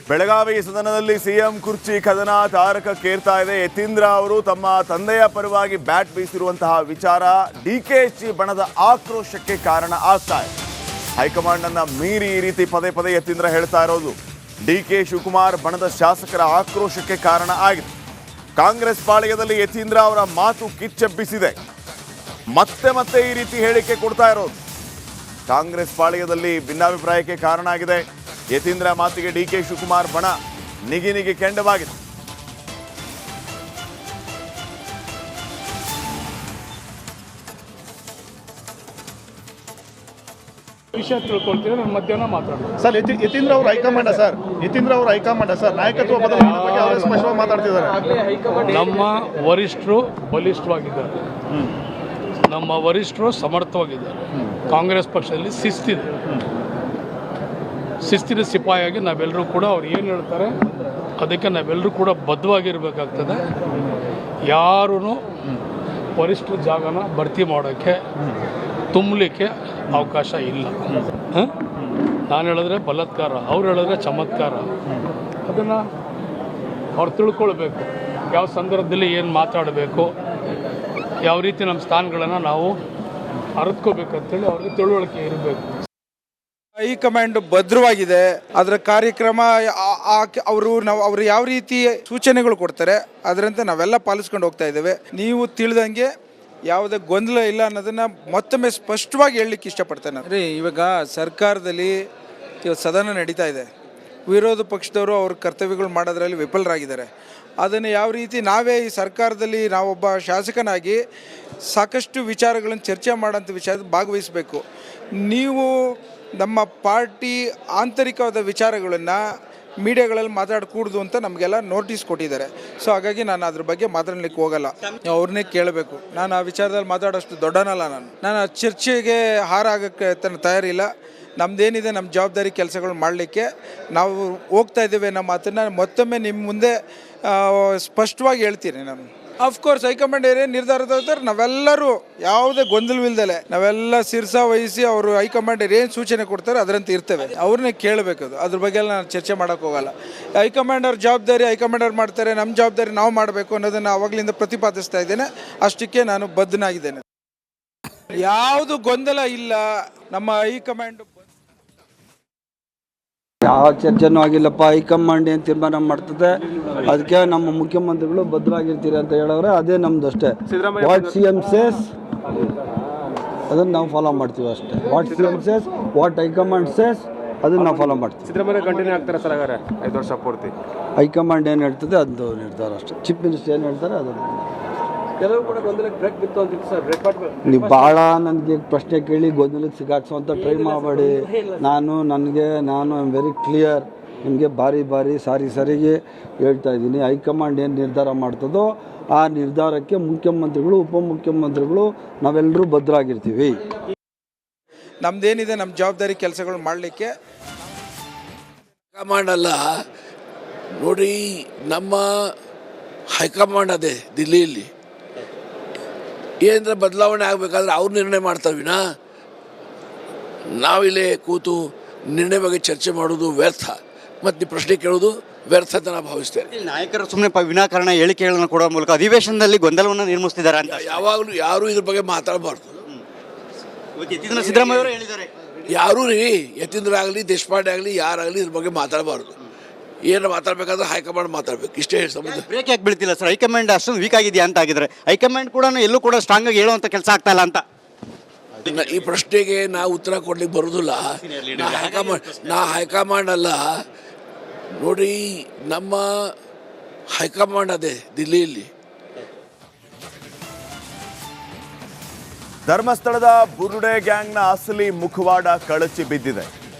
ಬೆಳಗಾವಿ ಸದನದಲ್ಲಿ ಸಿಎಂ ಕುರ್ಚಿ ಕದನ ತಾರಕಕ್ಕೇರ್ತಾ ಇದೆ. ಯತೀಂದ್ರ ಅವರು ತಮ್ಮ ತಂದೆಯ ಪರವಾಗಿ ಬ್ಯಾಟ್ ಬೀಸಿರುವಂತಹ ವಿಚಾರ ಡಿಕೆಶಿ ಬಣದ ಆಕ್ರೋಶಕ್ಕೆ ಕಾರಣ ಆಗ್ತಾ ಇದೆ. ಹೈಕಮಾಂಡ್ ಅನ್ನ ಮೀರಿ ಈ ರೀತಿ ಪದೇ ಪದೇ ಯತೀಂದ್ರ ಹೇಳ್ತಾ ಇರೋದು ಡಿಕೆ ಶಿವಕುಮಾರ್ ಬಣದ ಶಾಸಕರ ಆಕ್ರೋಶಕ್ಕೆ ಕಾರಣ ಆಗಿದೆ. ಕಾಂಗ್ರೆಸ್ ಪಾಳೆಯದಲ್ಲಿ ಯತೀಂದ್ರ ಅವರ ಮಾತು ಕಿಚ್ಚೆಬ್ಬಿಸಿದೆ. ಮತ್ತೆ ಮತ್ತೆ ಈ ರೀತಿ ಹೇಳಿಕೆ ಕೊಡ್ತಾ ಇರೋದು ಕಾಂಗ್ರೆಸ್ ಪಾಳೆಯದಲ್ಲಿ ಭಿನ್ನಾಭಿಪ್ರಾಯಕ್ಕೆ ಕಾರಣ ಆಗಿದೆ. ಯತೀಂದ್ರ ಮಾತಿಗೆ ಡಿಕೆ ಶಿವಕುಮಾರ್ ಬಣ ನಿಗಿ ಕೆಂಡವಾಗಿದೆ. ವಿಷಯ ತಿಳ್ಕೊಳ್ತೀವಿ. ನಾನು ಮಧ್ಯಾಹ್ನ ಮಾತಾಡ್ತೀನಿ ಸರ್. ಯತೀಂದ್ರ ಅವರು ಹೈಕಮಾಂಡ ಸರ್, ಯತೀಂದ್ರ ಅವರು ಹೈಕಮಾಂಡ ಸರ್, ನಾಯಕತ್ವ ಬದಲಾವಣೆ ಬಗ್ಗೆ ಅವರು ಸ್ಪಷ್ಟವಾಗಿ ಮಾತಾಡ್ತಿದ್ದಾರೆ. ನಮ್ಮ ವರಿಷ್ಠರು ಬಲಿಷ್ಠವಾಗಿದ್ದಾರೆ, ನಮ್ಮ ವರಿಷ್ಠರು ಸಮರ್ಥವಾಗಿದ್ದಾರೆ. ಕಾಂಗ್ರೆಸ್ ಪಕ್ಷದಲ್ಲಿ ಶಿಸ್ತಿನ ಸಿಪಾಯಿಯಾಗಿ ನಾವೆಲ್ಲರೂ ಕೂಡ ಅವ್ರು ಏನು ಹೇಳ್ತಾರೆ ಅದಕ್ಕೆ ನಾವೆಲ್ಲರೂ ಕೂಡ ಬದ್ಧವಾಗಿರಬೇಕಾಗ್ತದೆ. ಯಾರೂ ವರಿಷ್ಠರ ಜಾಗನ ಭರ್ತಿ ಮಾಡೋಕ್ಕೆ ತುಂಬಲಿಕ್ಕೆ ಅವಕಾಶ ಇಲ್ಲ. ನಾನು ಹೇಳಿದ್ರೆ ಬಲಾತ್ಕಾರ, ಅವ್ರು ಹೇಳಿದ್ರೆ ಚಮತ್ಕಾರ. ಅದನ್ನು ಅವ್ರು ತಿಳ್ಕೊಳ್ಬೇಕು, ಯಾವ ಸಂದರ್ಭದಲ್ಲಿ ಏನು ಮಾತಾಡಬೇಕು, ಯಾವ ರೀತಿ ನಮ್ಮ ಸ್ಥಾನಗಳನ್ನು ನಾವು ಅರಿತ್ಕೋಬೇಕಂತೇಳಿ ಅವ್ರಿಗೆ ತಿಳುವಳಿಕೆ ಇರಬೇಕು. ಹೈಕಮಾಂಡ್ ಭದ್ರವಾಗಿದೆ. ಅದರ ಕಾರ್ಯಕ್ರಮ ಅವರು ಯಾವ ರೀತಿ ಸೂಚನೆಗಳು ಕೊಡ್ತಾರೆ ಅದರಂತೆ ನಾವೆಲ್ಲ ಪಾಲಿಸ್ಕೊಂಡು ಹೋಗ್ತಾ ಇದ್ದೇವೆ. ನೀವು ತಿಳಿದಂಗೆ ಯಾವುದೇ ಗೊಂದಲ ಇಲ್ಲ ಅನ್ನೋದನ್ನು ಮತ್ತೊಮ್ಮೆ ಸ್ಪಷ್ಟವಾಗಿ ಹೇಳಲಿಕ್ಕೆ ಇಷ್ಟಪಡ್ತೇನೆ. ರೀ, ಇವಾಗ ಸರ್ಕಾರದಲ್ಲಿ ಸದನ ನಡೀತಾ ಇದೆ. ವಿರೋಧ ಪಕ್ಷದವರು ಅವ್ರ ಕರ್ತವ್ಯಗಳು ಮಾಡೋದ್ರಲ್ಲಿ ವಿಫಲರಾಗಿದ್ದಾರೆ. ಅದನ್ನು ಯಾವ ರೀತಿ ನಾವೇ ಈ ಸರ್ಕಾರದಲ್ಲಿ ನಾವೊಬ್ಬ ಶಾಸಕನಾಗಿ ಸಾಕಷ್ಟು ವಿಚಾರಗಳನ್ನು ಚರ್ಚೆ ಮಾಡೋಂಥ ವಿಚಾರದ ಭಾಗವಹಿಸಬೇಕು. ನೀವು ನಮ್ಮ ಪಾರ್ಟಿ ಆಂತರಿಕವಾದ ವಿಚಾರಗಳನ್ನು ಮೀಡಿಯಾಗಳಲ್ಲಿ ಮಾತಾಡಕೂಡ್ದು ಅಂತ ನಮಗೆಲ್ಲ ನೋಟಿಸ್ ಕೊಟ್ಟಿದ್ದಾರೆ. ಸೊ ಹಾಗಾಗಿ ನಾನು ಅದ್ರ ಬಗ್ಗೆ ಮಾತಾಡಲಿಕ್ಕೆ ಹೋಗಲ್ಲ. ಅವ್ರನ್ನೇ ಕೇಳಬೇಕು. ನಾನು ಆ ವಿಚಾರದಲ್ಲಿ ಮಾತಾಡೋಷ್ಟು ದೊಡ್ಡನಲ್ಲ. ನಾನು ಆ ಚರ್ಚೆಗೆ ಹಾರ ಆಗೋಕ್ಕೆ ತಯಾರಿಲ್ಲ. ನಮ್ಮದೇನಿದೆ ನಮ್ಮ ಜವಾಬ್ದಾರಿ ಕೆಲಸಗಳು ಮಾಡಲಿಕ್ಕೆ ನಾವು ಹೋಗ್ತಾ ಇದ್ದೇವೆ. ನಮ್ಮ ಮಾತನ್ನು ಮತ್ತೊಮ್ಮೆ ನಿಮ್ಮ ಮುಂದೆ ಸ್ಪಷ್ಟವಾಗಿ ಹೇಳ್ತೀನಿ. ನಾನು ಅಫ್ಕೋರ್ಸ್ ಹೈಕಮಾಂಡ್ ಏನೇ ನಿರ್ಧಾರ ತಗೋತಾರೆ ನಾವೆಲ್ಲರೂ ಯಾವುದೇ ಗೊಂದಲವಿಲ್ದಲೆ ನಾವೆಲ್ಲ ಶಿರಸ ವಹಿಸಿ ಅವರು ಹೈಕಮಾಂಡ್ ಏನು ಸೂಚನೆ ಕೊಡ್ತಾರೆ ಅದರಂತೆ ಇರ್ತೇವೆ. ಅವ್ರನ್ನೇ ಕೇಳಬೇಕು. ಅದ್ರ ಬಗ್ಗೆ ಎಲ್ಲ ನಾನು ಚರ್ಚೆ ಮಾಡೋಕ್ಕೆ ಹೋಗಲ್ಲ. ಹೈಕಮಾಂಡ್ ಅವ್ರ ಜವಾಬ್ದಾರಿ ಹೈಕಮಾಂಡ್ ಅವ್ರು ಮಾಡ್ತಾರೆ, ನಮ್ಮ ಜವಾಬ್ದಾರಿ ನಾವು ಮಾಡಬೇಕು ಅನ್ನೋದನ್ನು ಆವಾಗಲಿಂದ ಪ್ರತಿಪಾದಿಸ್ತಾ ಇದ್ದೇನೆ. ಅಷ್ಟಕ್ಕೆ ನಾನು ಬದ್ಧನಾಗಿದ್ದೇನೆ. ಯಾವುದು ಗೊಂದಲ ಇಲ್ಲ. ನಮ್ಮ ಹೈಕಮಾಂಡ್ ಯಾವ ಚರ್ಚೆನೂ ಆಗಿಲ್ಲಪ್ಪ. ಹೈಕಮಾಂಡ್ ಏನು ತೀರ್ಮಾನ ಮಾಡ್ತದೆ ಅದಕ್ಕೆ ನಮ್ಮ ಮುಖ್ಯಮಂತ್ರಿಗಳು ಭದ್ರಾಗಿರ್ತೀರಿ ಅಂತ ಹೇಳೋರೆ. ಅದೇ ನಮ್ದು ಅಷ್ಟೇ. ವಾಟ್ ಸಿ ಎಮ್ ಸೇಸ್ ಅದನ್ನು ನಾವು ಫಾಲೋ ಮಾಡ್ತೀವಿ ಅಷ್ಟೇ. What C M says, what high command says ಅದನ್ನು ನಾವು ಫಾಲೋ ಮಾಡ್ತೀವಿ. ಸಿದ್ದರಾಮಯ್ಯ ಕಂಟಿನ್ಯೂ ಆಗ್ತಾರೆ ಸರ್ ಹಾಗಾದ್ರೆ 5 ವರ್ಷ ಪೂರ್ತಿ? ಹೈಕಮಾಂಡ್ ಏನು ಹೇಳ್ತದೆ ಅದು ನಿರ್ಧಾರ ಅಷ್ಟೇ. ಚೀಫ್ ಮಿನಿಸ್ಟರ್ ಏನು ಹೇಳ್ತಾರೆ ಅದನ್ನು. ಕೆಲವರು ಕೂಡ ಗೊಂದಲಕ್ಕೆ ಬ್ರೇಕ್ ಬಿತ್ತು ಅಂತಿತ್ತು ಸರ್. ನೀವು ಭಾಳ ನನಗೆ ಪ್ರಶ್ನೆ ಕೇಳಿ ಗೊಂದಲಕ್ಕೆ ಸಿಗಾಕ್ಸೋಂಥ ಟ್ರೈ ಮಾಡಬೇಡಿ. ನಾನು ಐ ಆಮ್ ವೆರಿ ಕ್ಲಿಯರ್. ನಿಮಗೆ ಬಾರಿ ಸಾರಿಗೆ ಹೇಳ್ತಾ ಇದ್ದೀನಿ. ಹೈಕಮಾಂಡ್ ಏನು ನಿರ್ಧಾರ ಮಾಡ್ತದೋ ಆ ನಿರ್ಧಾರಕ್ಕೆ ಮುಖ್ಯಮಂತ್ರಿಗಳು ಉಪಮುಖ್ಯಮಂತ್ರಿಗಳು ನಾವೆಲ್ಲರೂ ಭದ್ರಾಗಿರ್ತೀವಿ. ನಮ್ಮದೇನಿದೆ ನಮ್ಮ ಜವಾಬ್ದಾರಿ ಕೆಲಸಗಳು ಮಾಡಲಿಕ್ಕೆ. ಹೈಕಮಾಂಡ್ ಅಲ್ಲ ನೋಡಿ, ನಮ್ಮ ಹೈಕಮಾಂಡ್ ಅದೇ ದಿಲ್ಲಿಯಲ್ಲಿ. ಏನಂದ್ರೆ ಬದಲಾವಣೆ ಆಗಬೇಕಾದ್ರೆ ಅವ್ರು ನಿರ್ಣಯ ಮಾಡ್ತಾವಿನಾ ನಾವಿಲ್ಲೇ ಕೂತು ನಿರ್ಣಯ ಬಗ್ಗೆ ಚರ್ಚೆ ಮಾಡೋದು ವ್ಯರ್ಥ. ಮತ್ತು ನೀವು ಪ್ರಶ್ನೆ ಕೇಳೋದು ವ್ಯರ್ಥ ಅಂತ ನಾನು ಭಾವಿಸ್ತೇನೆ. ನಾಯಕರು ಸುಮ್ಮನೆ ವಿನಾಕಾರಣ ಹೇಳಿಕೆಗಳನ್ನು ಕೊಡೋ ಮೂಲಕ ಅಧಿವೇಶನದಲ್ಲಿ ಗೊಂದಲವನ್ನು ನಿರ್ಮಿಸ್ತಿದ್ದಾರೆ ಅಂತ ಯಾವಾಗಲೂ ಯಾರೂ ಇದ್ರ ಬಗ್ಗೆ ಮಾತಾಡಬಾರ್ದು. ಸಿದ್ದರಾಮಯ್ಯ ಅವರು ಹೇಳಿದ್ದಾರೆ. ಯಾರೂ ರೀ, ಯತೀಂದ್ರ ಆಗಲಿ ದೇಶಪಾಂಡೆ ಆಗಲಿ ಯಾರಾಗಲಿ ಇದ್ರ ಬಗ್ಗೆ ಮಾತಾಡಬಾರ್ದು. ಏನು ಮಾತಾಡಬೇಕಾದ್ರೆ ಹೈಕಮಾಂಡ್ ಮಾತಾಡಬೇಕು. ಇಷ್ಟೇ ಸಂಬಂಧ. ಬ್ರೇಕ್ ಯಾಕೆ ಬೀಳ್ತಿಲ್ಲ ಸರ್? ಹೈಕಮಾಂಡ್ ಅಷ್ಟೊಂದು ವೀಕ್ ಆಗಿದೆಯಾ ಅಂತ ಆಗಿದ್ರೆ ಹೈಕಮಾಂಡ್ ಕೂಡ ಎಲ್ಲೂ ಕೂಡ ಸ್ಟ್ರಾಂಗ್ ಆಗಿ ಹೇಳುವಂಥ ಕೆಲಸ ಆಗ್ತಾ ಇಲ್ಲ ಅಂತ. ಈ ಪ್ರಶ್ನೆಗೆ ನಾವು ಉತ್ತರ ಕೊಡ್ಲಿಕ್ಕೆ ಬರೋದಿಲ್ಲ. ನಾ ಹೈಕಮಾಂಡ್ ಅಲ್ಲ ನೋಡಿ, ನಮ್ಮ ಹೈಕಮಾಂಡ್ ಅದೇ ದಿಲ್ಲಿಯಲ್ಲಿ. ಧರ್ಮಸ್ಥಳದ ಬುರುಡೆ ಗ್ಯಾಂಗ್ನ ಅಸಲಿ ಮುಖವಾಡ ಕಳಚಿ ಬಿದ್ದಿದೆ.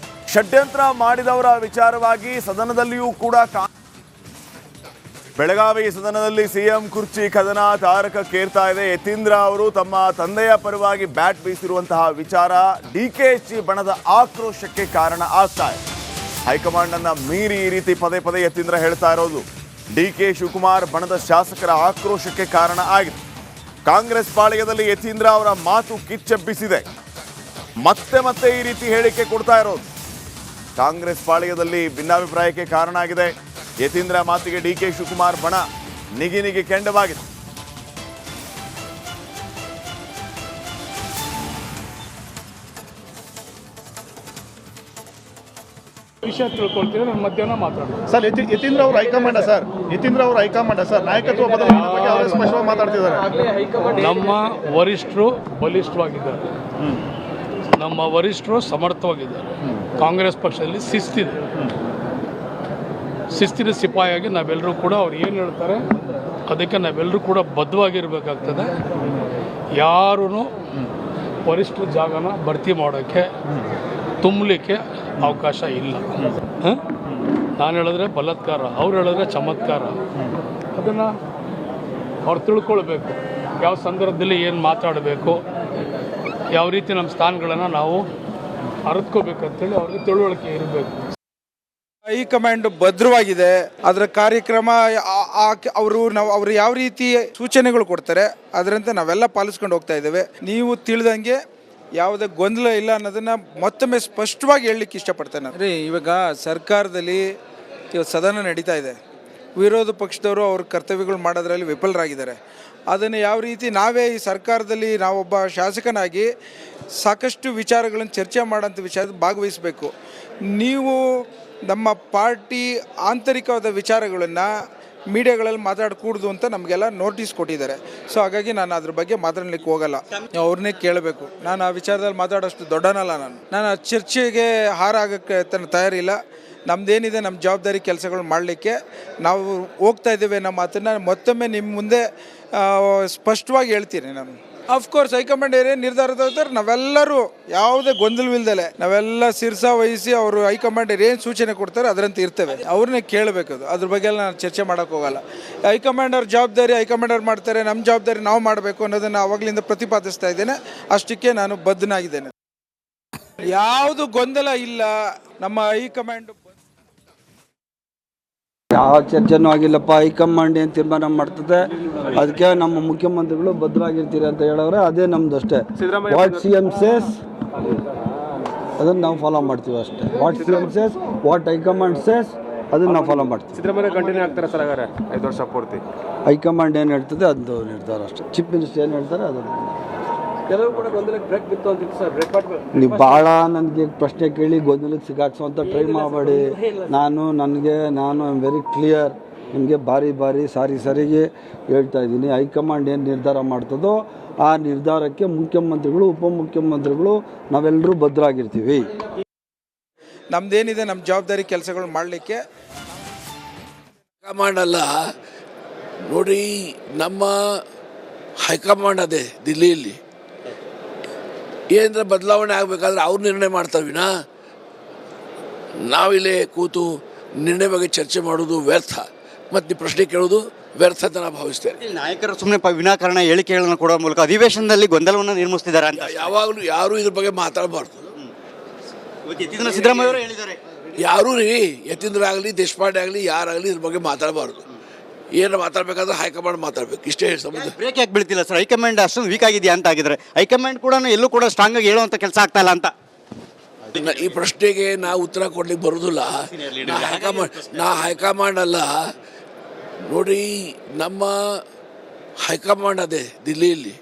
ಷಡ್ಯಂತ್ರ ಮಾಡಿದವರ ವಿಚಾರವಾಗಿ ಸದನದಲ್ಲಿಯೂ ಕೂಡ ಬೆಳಗಾವಿ ಸದನದಲ್ಲಿ ಸಿಎಂ ಕುರ್ಚಿ ಕದನ ತಾರಕಕ್ಕೇರ್ತಾ ಇದೆ. ಯತೀಂದ್ರ ಅವರು ತಮ್ಮ ತಂದೆಯ ಪರವಾಗಿ ಬ್ಯಾಟ್ ಬೀಸಿರುವಂತಹ ವಿಚಾರ ಡಿಕೆಶಿ ಬಣದ ಆಕ್ರೋಶಕ್ಕೆ ಕಾರಣ ಆಗ್ತಾ ಇದೆ. ಹೈಕಮಾಂಡ್ ಅನ್ನ ಮೀರಿ ಈ ರೀತಿ ಪದೇ ಪದೇ ಯತೀಂದ್ರ ಹೇಳ್ತಾ ಇರೋದು ಡಿಕೆ ಶಿವಕುಮಾರ್ ಬಣದ ಶಾಸಕರ ಆಕ್ರೋಶಕ್ಕೆ ಕಾರಣ ಆಗಿದೆ. ಕಾಂಗ್ರೆಸ್ ಪಾಳೆಯದಲ್ಲಿ ಯತೀಂದ್ರ ಅವರ ಮಾತು ಕಿಚ್ಚೆಬ್ಬಿಸಿದೆ. ಮತ್ತೆ ಮತ್ತೆ ಈ ರೀತಿ ಹೇಳಿಕೆ ಕೊಡ್ತಾ ಇರೋದು ಕಾಂಗ್ರೆಸ್ ಪಾಳ್ಯದಲ್ಲಿ ಭಿನ್ನಾಭಿಪ್ರಾಯಕ್ಕೆ ಕಾರಣ ಆಗಿದೆ. ಯತೀಂದ್ರ ಮಾತಿಗೆ ಡಿಕೆ ಶಿವಕುಮಾರ್ ಬಣ ನಿಗಿ ಕೆಂಡವಾಗಿದೆ. ವಿಷಯ ತಿಳ್ಕೊಳ್ತೀವಿ, ನಾನು ಮಧ್ಯಾಹ್ನ ಮಾತಾಡ್ತೀನಿ. ಸರ್ ಯತೀಂದ್ರ ಅವರು ಹೈಕಮಾಂಡ ಸರ್, ಯತೀಂದ್ರ ಅವರು ಹೈಕಮಾಂಡ ಸರ್, ನಾಯಕತ್ವ ಬದಲಾವಣೆ ಬಗ್ಗೆ ಅವರು ಸ್ಪಷ್ಟವಾಗಿ ಮಾತಾಡ್ತಿದ್ದಾರೆ. ನಮ್ಮ ವರಿಷ್ಠರು ಬಲಿಷ್ಠವಾಗಿದ್ದಾರೆ, ನಮ್ಮ ವರಿಷ್ಠರು ಸಮರ್ಥವಾಗಿದ್ದಾರೆ. ಕಾಂಗ್ರೆಸ್ ಪಕ್ಷದಲ್ಲಿ ಶಿಸ್ತಿನ ಸಿಪಾಯಿಯಾಗಿ ನಾವೆಲ್ಲರೂ ಕೂಡ ಅವ್ರು ಏನು ಹೇಳ್ತಾರೆ ಅದಕ್ಕೆ ನಾವೆಲ್ಲರೂ ಕೂಡ ಬದ್ಧವಾಗಿರಬೇಕಾಗ್ತದೆ. ಯಾರೂ ವರಿಷ್ಠರ ಜಾಗನ ಭರ್ತಿ ಮಾಡೋಕ್ಕೆ ತುಂಬಲಿಕ್ಕೆ ಅವಕಾಶ ಇಲ್ಲ. ನಾನು ಹೇಳಿದ್ರೆ ಬಲಾತ್ಕಾರ, ಅವ್ರು ಹೇಳಿದ್ರೆ ಚಮತ್ಕಾರ. ಅದನ್ನು ಅವ್ರು ತಿಳ್ಕೊಳ್ಬೇಕು, ಯಾವ ಸಂದರ್ಭದಲ್ಲಿ ಏನು ಮಾತಾಡಬೇಕು, ಯಾವ ರೀತಿ ನಮ್ಮ ಸ್ಥಾನಗಳನ್ನು ನಾವು ಅರಿತ್ಕೋಬೇಕಂತೇಳಿ ಅವ್ರಿಗೆ ತಿಳುವಳಿಕೆ ಇರಬೇಕು. ಹೈಕಮಾಂಡ್ ಭದ್ರವಾಗಿದೆ. ಅದರ ಕಾರ್ಯಕ್ರಮ ಅವರು ಯಾವ ರೀತಿ ಸೂಚನೆಗಳು ಕೊಡ್ತಾರೆ ಅದರಂತೆ ನಾವೆಲ್ಲ ಪಾಲಿಸ್ಕೊಂಡು ಹೋಗ್ತಾ ಇದ್ದೇವೆ. ನೀವು ತಿಳಿದಂಗೆ ಯಾವುದೇ ಗೊಂದಲ ಇಲ್ಲ ಅನ್ನೋದನ್ನ ಮತ್ತೊಮ್ಮೆ ಸ್ಪಷ್ಟವಾಗಿ ಹೇಳಲಿಕ್ಕೆ ಇಷ್ಟಪಡ್ತೇನೆ. ಅಂದರೆ ಇವಾಗ ಸರ್ಕಾರದಲ್ಲಿ ಇವತ್ತು ಸದನ ನಡೀತಾ ಇದೆ, ವಿರೋಧ ಪಕ್ಷದವರು ಅವ್ರ ಕರ್ತವ್ಯಗಳು ಮಾಡೋದ್ರಲ್ಲಿ ವಿಫಲರಾಗಿದ್ದಾರೆ. ಅದನ್ನು ಯಾವ ರೀತಿ ನಾವೇ ಈ ಸರ್ಕಾರದಲ್ಲಿ ನಾವೊಬ್ಬ ಶಾಸಕನಾಗಿ ಸಾಕಷ್ಟು ವಿಚಾರಗಳನ್ನು ಚರ್ಚೆ ಮಾಡೋಂಥ ವಿಚಾರದ ಭಾಗವಹಿಸಬೇಕು. ನೀವು ನಮ್ಮ ಪಾರ್ಟಿ ಆಂತರಿಕವಾದ ವಿಚಾರಗಳನ್ನು ಮೀಡಿಯಾಗಳಲ್ಲಿ ಮಾತಾಡಕೂಡ್ದು ಅಂತ ನಮಗೆಲ್ಲ ನೋಟಿಸ್ ಕೊಟ್ಟಿದ್ದಾರೆ. ಸೊ ಹಾಗಾಗಿ ನಾನು ಅದ್ರ ಬಗ್ಗೆ ಮಾತಾಡಲಿಕ್ಕೆ ಹೋಗಲ್ಲ, ಅವ್ರನ್ನೇ ಕೇಳಬೇಕು. ನಾನು ಆ ವಿಚಾರದಲ್ಲಿ ಮಾತಾಡೋಷ್ಟು ದೊಡ್ಡನಲ್ಲ. ನಾನು ಆ ಚರ್ಚೆಗೆ ಹಾರ ಆಗೋಕ್ಕೆ ತಯಾರಿಲ್ಲ. ನಮ್ಮದೇನಿದೆ ನಮ್ಮ ಜವಾಬ್ದಾರಿ ಕೆಲಸಗಳು ಮಾಡಲಿಕ್ಕೆ ನಾವು ಹೋಗ್ತಾ ಇದ್ದೇವೆ. ನಮ್ಮ ಮಾತನ್ನು ಮತ್ತೊಮ್ಮೆ ನಿಮ್ಮ ಮುಂದೆ ಸ್ಪಷ್ಟವಾಗಿ ಹೇಳ್ತೀನಿ. ನಾನು ಅಫ್ಕೋರ್ಸ್ ಹೈಕಮಾಂಡ್ ಏನೇ ನಿರ್ಧಾರ ತಗೋತಾರೆ ನಾವೆಲ್ಲರೂ ಯಾವುದೇ ಗೊಂದಲವಿಲ್ದಲೆ ನಾವೆಲ್ಲ ಶಿರಸ ವಹಿಸಿ ಅವರು ಹೈಕಮಾಂಡ್ ಏನು ಸೂಚನೆ ಕೊಡ್ತಾರೆ ಅದರಂತೆ ಇರ್ತೇವೆ. ಅವ್ರನ್ನೇ ಕೇಳಬೇಕು. ಅದ್ರ ಬಗ್ಗೆ ಎಲ್ಲ ನಾನು ಚರ್ಚೆ ಮಾಡೋಕ್ಕೆ ಹೋಗಲ್ಲ. ಹೈಕಮಾಂಡ್ ಅವ್ರ ಜವಾಬ್ದಾರಿ ಹೈಕಮಾಂಡ್ ಅವ್ರು ಮಾಡ್ತಾರೆ, ನಮ್ಮ ಜವಾಬ್ದಾರಿ ನಾವು ಮಾಡಬೇಕು ಅನ್ನೋದನ್ನು ಆವಾಗಲಿಂದ ಪ್ರತಿಪಾದಿಸ್ತಾ ಇದ್ದೇನೆ. ಅಷ್ಟಕ್ಕೆ ನಾನು ಬದ್ಧನಾಗಿದ್ದೇನೆ. ಯಾವುದು ಗೊಂದಲ ಇಲ್ಲ. ನಮ್ಮ ಹೈಕಮಾಂಡ್ ಯಾವ ಚರ್ಚೆನೂ ಆಗಿಲ್ಲಪ್ಪ. ಹೈಕಮಾಂಡ್ ಏನು ತೀರ್ಮಾನ ಮಾಡ್ತದೆ ಅದಕ್ಕೆ ನಮ್ಮ ಮುಖ್ಯಮಂತ್ರಿಗಳು ಭದ್ರವಾಗಿರ್ತೀರಿ ಅಂತ ಹೇಳೋರೆ, ಅದೇ ನಮ್ದು ಅಷ್ಟೇ. ವಾಟ್ ಸಿ ಎಮ್ ಸೇಸ್ ಅದನ್ನು ನಾವು ಫಾಲೋ ಮಾಡ್ತೀವಿ ಅಷ್ಟೇ. What C M says, what high command says ಅದನ್ನು ನಾವು ಫಾಲೋ ಮಾಡ್ತೀವಿ. ಸಿದ್ದರಾಮಯ್ಯ ಕಂಟಿನ್ಯೂ ಆಗ್ತಾರೆ ಸರ್ ಹಾಗಾದ್ರೆ 5 ವರ್ಷ ಪೂರ್ತಿ? ಹೈಕಮಾಂಡ್ ಏನು ಹೇಳ್ತದೆ ಅದು ನಿರ್ಧಾರ ಅಷ್ಟೇ. ಚೀಫ್ ಮಿನಿಸ್ಟರ್ ಏನು ಹೇಳ್ತಾರೆ ಅದು. ಕೆಲವು ಕೂಡ ಗೊಂದಲಕ್ಕೆ ಬ್ರೇಕ್ ಬಿತ್ತು ಅಂತಿತ್ತು ಸರ್. ಬ್ರೇಕ್ ಮಾಡ್ಬೇಕು. ನೀವು ಭಾಳ ನನಗೆ ಪ್ರಶ್ನೆ ಕೇಳಿ ಗೊಂದಲಕ್ಕೆ ಸಿಗಾಕ್ಸೋಂಥ ಟ್ರೈ ಮಾಡಬೇಡಿ. ನಾನು ಐ ಆಮ್ ವೆರಿ ಕ್ಲಿಯರ್. ನಿಮಗೆ ಬಾರಿ ಸಾರಿಗೆ ಹೇಳ್ತಾ ಇದ್ದೀನಿ, ಹೈಕಮಾಂಡ್ ಏನು ನಿರ್ಧಾರ ಮಾಡ್ತದೋ ಆ ನಿರ್ಧಾರಕ್ಕೆ ಮುಖ್ಯಮಂತ್ರಿಗಳು ಉಪಮುಖ್ಯಮಂತ್ರಿಗಳು ನಾವೆಲ್ಲರೂ ಭದ್ರಾಗಿರ್ತೀವಿ. ನಮ್ಮದೇನಿದೆ ನಮ್ಮ ಜವಾಬ್ದಾರಿ ಕೆಲಸಗಳು ಮಾಡಲಿಕ್ಕೆ. ಹೈಕಮಾಂಡ್ ಅಲ್ಲ ನೋಡಿ, ನಮ್ಮ ಹೈಕಮಾಂಡ್ ಅದೇ ದಿಲ್ಲಿಯಲ್ಲಿ. ಏನಂದ್ರೆ ಬದಲಾವಣೆ ಆಗಬೇಕಾದ್ರೆ ಅವ್ರು ನಿರ್ಣಯ ಮಾಡ್ತಾವಿನ ನಾವಿಲ್ಲೇ ಕೂತು ನಿರ್ಣಯ ಬಗ್ಗೆ ಚರ್ಚೆ ಮಾಡೋದು ವ್ಯರ್ಥ. ಮತ್ತು ನೀವು ಪ್ರಶ್ನೆ ಕೇಳೋದು ವ್ಯರ್ಥ ಅಂತ ನಾನು ಭಾವಿಸ್ತೇನೆ. ನಾಯಕರು ಸುಮ್ಮನೆ ವಿನಾಕಾರಣ ಹೇಳಿಕೆಗಳನ್ನು ಕೊಡೋ ಮೂಲಕ ಅಧಿವೇಶನದಲ್ಲಿ ಗೊಂದಲವನ್ನು ನಿರ್ಮಿಸ್ತಿದ್ದಾರೆ ಅಂತ ಯಾವಾಗಲೂ ಯಾರೂ ಇದ್ರ ಬಗ್ಗೆ ಮಾತಾಡಬಾರ್ದು. ಸಿದ್ದರಾಮಯ್ಯ ಅವರು ಹೇಳಿದ್ದಾರೆ. ಯಾರೂ ರೀ, ಯತೀಂದ್ರ ಆಗಲಿ ದೇಶಪಾಂಡೆ ಆಗಲಿ ಯಾರಾಗಲಿ ಇದ್ರ ಬಗ್ಗೆ ಮಾತಾಡಬಾರ್ದು. ಏನು ಮಾತಾಡಬೇಕಾದ್ರೆ ಹೈಕಮಾಂಡ್ ಮಾತಾಡಬೇಕು, ಇಷ್ಟೇ ಸಂಬಂಧ. ಬ್ರೇಕ್ ಯಾಕೆ ಬೀಳ್ತಿಲ್ಲ ಸರ್? ಹೈಕಮಾಂಡ್ ಅಷ್ಟೊಂದು ವೀಕ್ ಆಗಿದೆಯಾ ಅಂತ ಆಗಿದ್ರೆ ಹೈಕಮಾಂಡ್ ಕೂಡ ಎಲ್ಲೂ ಕೂಡ ಸ್ಟ್ರಾಂಗ್ ಆಗಿ ಹೇಳುವಂಥ ಕೆಲಸ ಆಗ್ತಾ ಇಲ್ಲ ಅಂತ. ಈ ಪ್ರಶ್ನೆಗೆ ನಾವು ಉತ್ತರ ಕೊಡ್ಲಿಕ್ಕೆ ಬರೋದಿಲ್ಲ. ನಾ ಹೈಕಮಾಂಡ್ ಅಲ್ಲ ನೋಡಿ, ನಮ್ಮ ಹೈಕಮಾಂಡ್ ಅದೇ ದಿಲ್ಲಿಯಲ್ಲಿ.